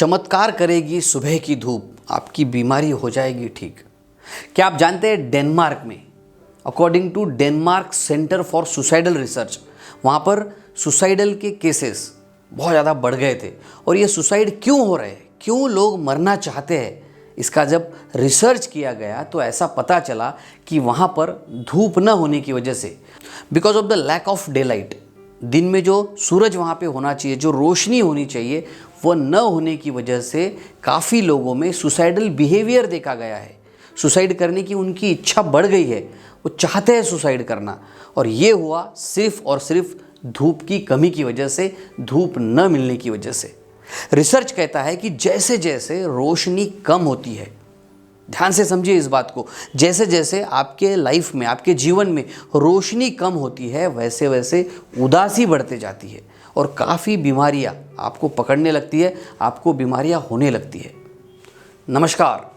चमत्कार करेगी सुबह की धूप, आपकी बीमारी हो जाएगी ठीक। क्या आप जानते हैं डेनमार्क में, according to Denmark center for suicidal research, वहाँ पर सुसाइडल के केसेस बहुत ज़्यादा बढ़ गए थे। और ये सुसाइड क्यों हो रहे हैं, क्यों लोग मरना चाहते हैं, इसका जब रिसर्च किया गया तो ऐसा पता चला कि वहाँ पर धूप न होने की वजह से, because of the lack of daylight, दिन में जो सूरज वहाँ पे होना चाहिए, जो रोशनी होनी चाहिए, वो न होने की वजह से काफ़ी लोगों में सुसाइडल बिहेवियर देखा गया है। सुसाइड करने की उनकी इच्छा बढ़ गई है, वो चाहते हैं सुसाइड करना। और ये हुआ सिर्फ और सिर्फ धूप की कमी की वजह से, धूप न मिलने की वजह से। रिसर्च कहता है कि जैसे जैसे रोशनी कम होती है, ध्यान से समझिए इस बात को, जैसे जैसे आपके लाइफ में, आपके जीवन में रोशनी कम होती है, वैसे वैसे उदासी बढ़ते जाती है और काफ़ी बीमारियां आपको पकड़ने लगती है, आपको बीमारियां होने लगती है। नमस्कार,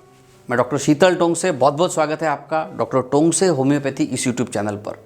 मैं डॉक्टर शीतल टोंग से, बहुत बहुत स्वागत है आपका डॉक्टर टोंग से होम्योपैथी इस यूट्यूब चैनल पर।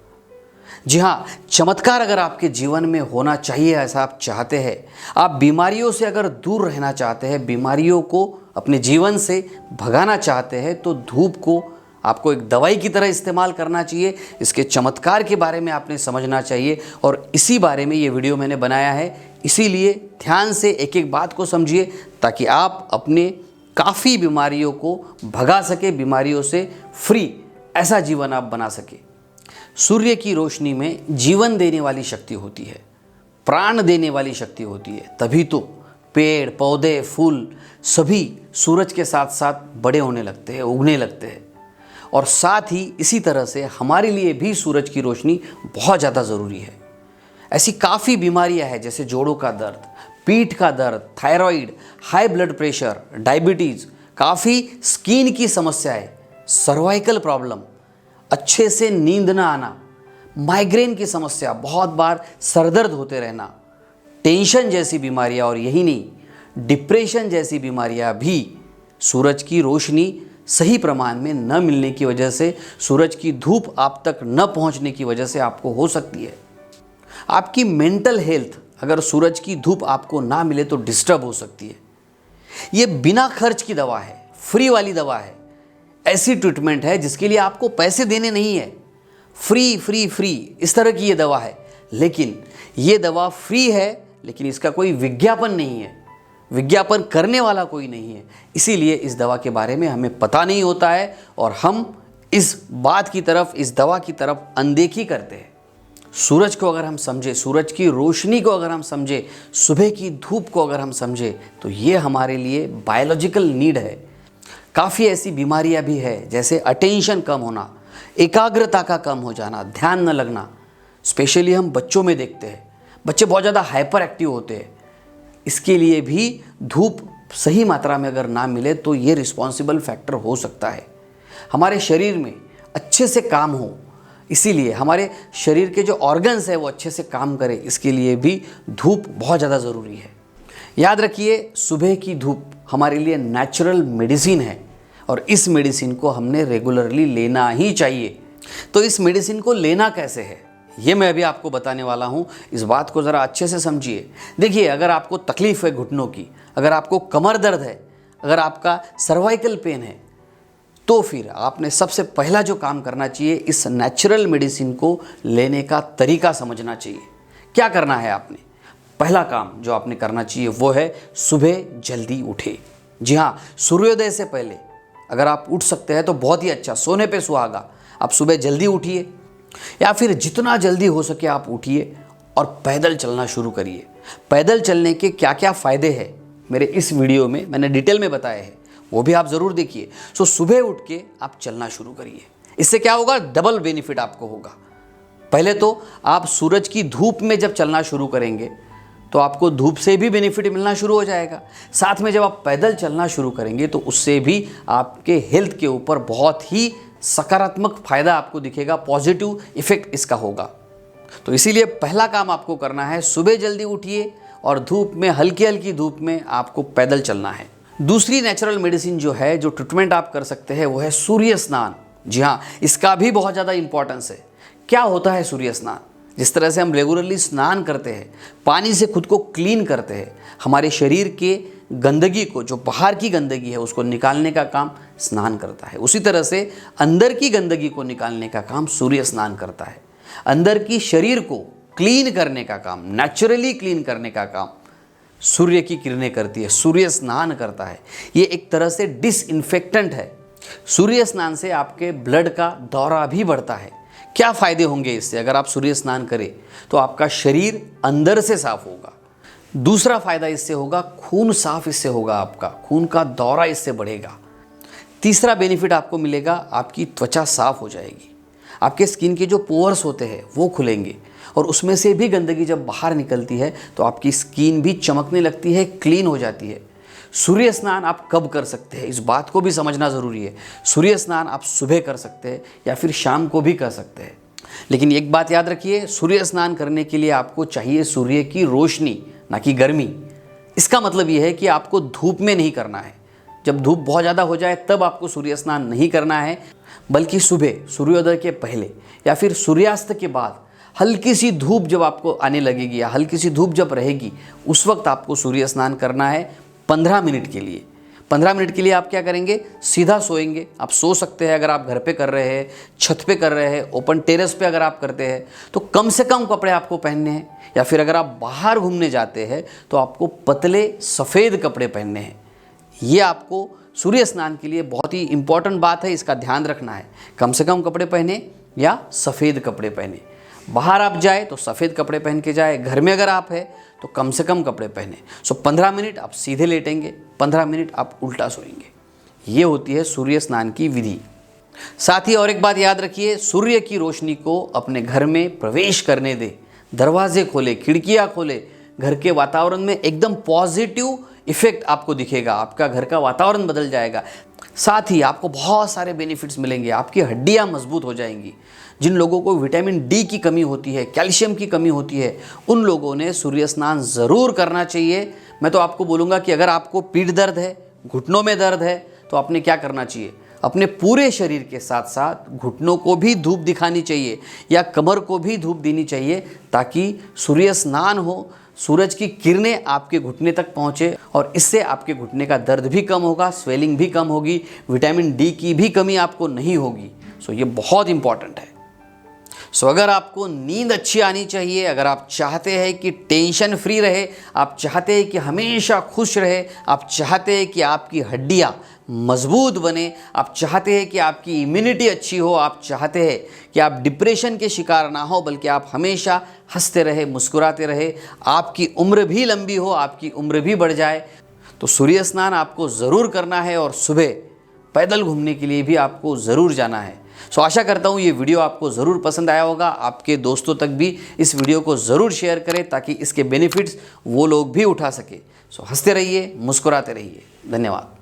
जी हाँ, चमत्कार अगर आपके जीवन में होना चाहिए, ऐसा आप चाहते हैं, आप बीमारियों से अगर दूर रहना चाहते हैं, बीमारियों को अपने जीवन से भगाना चाहते हैं, तो धूप को आपको एक दवाई की तरह इस्तेमाल करना चाहिए। इसके चमत्कार के बारे में आपने समझना चाहिए और इसी बारे में ये वीडियो मैंने बनाया है। इसीलिए ध्यान से एक एक बात को समझिए ताकि आप अपने काफ़ी बीमारियों को भगा सके, बीमारियों से फ्री ऐसा जीवन आप बना सके। सूर्य की रोशनी में जीवन देने वाली शक्ति होती है, प्राण देने वाली शक्ति होती है, तभी तो पेड़ पौधे फूल सभी सूरज के साथ साथ बड़े होने लगते हैं, उगने लगते हैं। और साथ ही इसी तरह से हमारे लिए भी सूरज की रोशनी बहुत ज़्यादा ज़रूरी है। ऐसी काफ़ी बीमारियां हैं जैसे जोड़ों का दर्द, पीठ का दर्द, thyroid, high blood pressure, diabetes, काफ़ी स्किन की समस्याएं, सर्वाइकल प्रॉब्लम, अच्छे से नींद ना आना, माइग्रेन की समस्या, बहुत बार सरदर्द होते रहना, टेंशन जैसी बीमारियां, और यही नहीं, डिप्रेशन जैसी बीमारियां भी सूरज की रोशनी सही प्रमाण में न मिलने की वजह से, सूरज की धूप आप तक न पहुंचने की वजह से आपको हो सकती है। आपकी मेंटल हेल्थ अगर सूरज की धूप आपको ना मिले तो डिस्टर्ब हो सकती है। ये बिना खर्च की दवा है, फ्री वाली दवा है, ऐसी ट्रीटमेंट है जिसके लिए आपको पैसे देने नहीं है। फ्री फ्री फ्री इस तरह की ये दवा है, लेकिन ये दवा फ्री है, लेकिन इसका कोई विज्ञापन नहीं है, विज्ञापन करने वाला कोई नहीं है। इसीलिए इस दवा के बारे में हमें पता नहीं होता है और हम इस बात की तरफ, इस दवा की तरफ अनदेखी करते हैं। सूरज को अगर हम समझे, सूरज की रोशनी को अगर हम समझे, सुबह की धूप को अगर हम समझे, तो ये हमारे लिए बायोलॉजिकल नीड है। काफ़ी ऐसी बीमारियां भी है जैसे अटेंशन कम होना, एकाग्रता का कम हो जाना, ध्यान न लगना। स्पेशली हम बच्चों में देखते हैं, बच्चे बहुत ज़्यादा हाइपर एक्टिव होते हैं। इसके लिए भी धूप सही मात्रा में अगर ना मिले तो ये रिस्पॉन्सिबल फैक्टर हो सकता है। हमारे शरीर में अच्छे से काम हो, इसीलिए हमारे शरीर के जो ऑर्गन्स है वो अच्छे से काम करे, इसके लिए भी धूप बहुत ज़्यादा ज़रूरी है। याद रखिए, सुबह की धूप हमारे लिए नेचुरल मेडिसिन है और इस मेडिसिन को हमने रेगुलरली लेना ही चाहिए। तो इस मेडिसिन को लेना कैसे है, ये मैं अभी आपको बताने वाला हूँ। इस बात को ज़रा अच्छे से समझिए। देखिए, अगर आपको तकलीफ़ है घुटनों की, अगर आपको कमर दर्द है, अगर आपका सर्वाइकल पेन है, तो फिर आपने सबसे पहला जो काम करना चाहिए, इस नेचुरल मेडिसिन को लेने का तरीका समझना चाहिए। क्या करना है आपने? पहला काम जो आपने करना चाहिए वो है सुबह जल्दी उठे। जी हाँ, सूर्योदय से पहले अगर आप उठ सकते हैं तो बहुत ही अच्छा, सोने पे सुहागा। आप सुबह जल्दी उठिए, या फिर जितना जल्दी हो सके आप उठिए और पैदल चलना शुरू करिए। पैदल चलने के क्या क्या फ़ायदे हैं मेरे इस वीडियो में मैंने डिटेल में बताए हैं, वो भी आप ज़रूर देखिए। सो सुबह उठ के आप चलना शुरू करिए। इससे क्या होगा, डबल बेनिफिट आपको होगा। पहले तो आप सूरज की धूप में जब चलना शुरू करेंगे तो आपको धूप से भी बेनिफिट मिलना शुरू हो जाएगा। साथ में जब आप पैदल चलना शुरू करेंगे तो उससे भी आपके हेल्थ के ऊपर बहुत ही सकारात्मक फ़ायदा आपको दिखेगा, पॉजिटिव इफेक्ट इसका होगा। तो इसीलिए पहला काम आपको करना है, सुबह जल्दी उठिए और धूप में, हल्की हल्की धूप में आपको पैदल चलना है। दूसरी नेचुरल मेडिसिन जो है, जो ट्रीटमेंट आप कर सकते हैं, वो है सूर्य स्नान। जी हाँ, इसका भी बहुत ज़्यादा इंपॉर्टेंस है। क्या होता है सूर्य स्नान? जिस तरह से हम रेगुलरली स्नान करते हैं, पानी से खुद को क्लीन करते हैं, हमारे शरीर के गंदगी को, जो बाहर की गंदगी है उसको निकालने का काम स्नान करता है। उसी तरह से अंदर की गंदगी को निकालने का काम सूर्य स्नान करता है। अंदर की शरीर को क्लीन करने का काम, नेचुरली क्लीन करने का काम सूर्य की किरणें करती है, सूर्य स्नान करता है। ये एक तरह से डिसइंफेक्टेंट है। सूर्य स्नान से आपके ब्लड का दौरा भी बढ़ता है। क्या फ़ायदे होंगे इससे? अगर आप सूर्य स्नान करें तो आपका शरीर अंदर से साफ होगा। दूसरा फ़ायदा इससे होगा, खून साफ इससे होगा, आपका खून का दौरा इससे बढ़ेगा। तीसरा बेनिफिट आपको मिलेगा, आपकी त्वचा साफ हो जाएगी। आपके स्किन के जो पोर्स होते हैं वो खुलेंगे और उसमें से भी गंदगी जब बाहर निकलती है तो आपकी स्किन भी चमकने लगती है, क्लीन हो जाती है। सूर्य स्नान आप कब कर सकते हैं, इस बात को भी समझना ज़रूरी है। सूर्य स्नान आप सुबह कर सकते हैं या फिर शाम को भी कर सकते हैं। लेकिन एक बात याद रखिए, सूर्य स्नान करने के लिए आपको चाहिए सूर्य की रोशनी, ना कि गर्मी। इसका मतलब ये है कि आपको धूप में नहीं करना है। जब धूप बहुत ज़्यादा हो जाए तब आपको सूर्य स्नान नहीं करना है, बल्कि सुबह सूर्योदय के पहले या फिर सूर्यास्त के बाद हल्की सी धूप जब आपको आने लगेगी या हल्की सी धूप जब रहेगी, उस वक्त आपको सूर्य स्नान करना है 15 मिनट के लिए। 15 मिनट के लिए आप क्या करेंगे, सीधा सोएंगे। आप सो सकते हैं अगर आप घर पे कर रहे हैं, छत पे कर रहे हैं, ओपन टेरेस पे अगर आप करते हैं तो कम से कम कपड़े आपको पहनने हैं। या फिर अगर आप बाहर घूमने जाते हैं तो आपको पतले सफ़ेद कपड़े पहनने हैं। ये आपको सूर्य स्नान के लिए बहुत ही इंपॉर्टेंट बात है, इसका ध्यान रखना है। कम से कम कपड़े पहने या सफ़ेद कपड़े पहने। बाहर आप जाए तो सफ़ेद कपड़े पहन के जाए, घर में अगर आप है तो कम से कम कपड़े पहने। 15 मिनट आप सीधे लेटेंगे, 15 मिनट आप उल्टा सोएंगे। ये होती है सूर्य स्नान की विधि। साथ ही और एक बात याद रखिए, सूर्य की रोशनी को अपने घर में प्रवेश करने दे। दरवाजे खोले, खिड़कियाँ खोले, घर के वातावरण में एकदम पॉजिटिव इफेक्ट आपको दिखेगा। आपका घर का वातावरण बदल जाएगा। साथ ही आपको बहुत सारे बेनिफिट्स मिलेंगे। आपकी हड्डियाँ मजबूत हो जाएंगी। जिन लोगों को विटामिन डी की कमी होती है, कैल्शियम की कमी होती है, उन लोगों ने सूर्य स्नान ज़रूर करना चाहिए। मैं तो आपको बोलूँगा कि अगर आपको पीठ दर्द है, घुटनों में दर्द है, तो आपने क्या करना चाहिए, अपने पूरे शरीर के साथ साथ घुटनों को भी धूप दिखानी चाहिए या कमर को भी धूप देनी चाहिए, ताकि सूर्य स्नान हो, सूरज की किरणें आपके घुटने तक पहुँचे और इससे आपके घुटने का दर्द भी कम होगा, स्वेलिंग भी कम होगी, विटामिन डी की भी कमी आपको नहीं होगी। सो ये बहुत इंपॉर्टेंट है। अगर आपको नींद अच्छी आनी चाहिए, अगर आप चाहते हैं कि टेंशन फ्री रहे, आप चाहते हैं कि हमेशा खुश रहे, आप चाहते हैं कि आपकी हड्डियाँ मजबूत बने, आप चाहते हैं कि आपकी इम्यूनिटी अच्छी हो, आप चाहते हैं कि आप डिप्रेशन के शिकार ना हो, बल्कि आप हमेशा हंसते रहे, मुस्कुराते रहे, आपकी उम्र भी लंबी हो, आपकी उम्र भी बढ़ जाए, तो सूर्य स्नान आपको ज़रूर करना है और सुबह पैदल घूमने के लिए भी आपको ज़रूर जाना है। आशा करता हूँ ये वीडियो आपको ज़रूर पसंद आया होगा। आपके दोस्तों तक भी इस वीडियो को ज़रूर शेयर करें ताकि इसके बेनिफिट्स वो लोग भी उठा सके। हंसते रहिए, मुस्कुराते रहिए। धन्यवाद।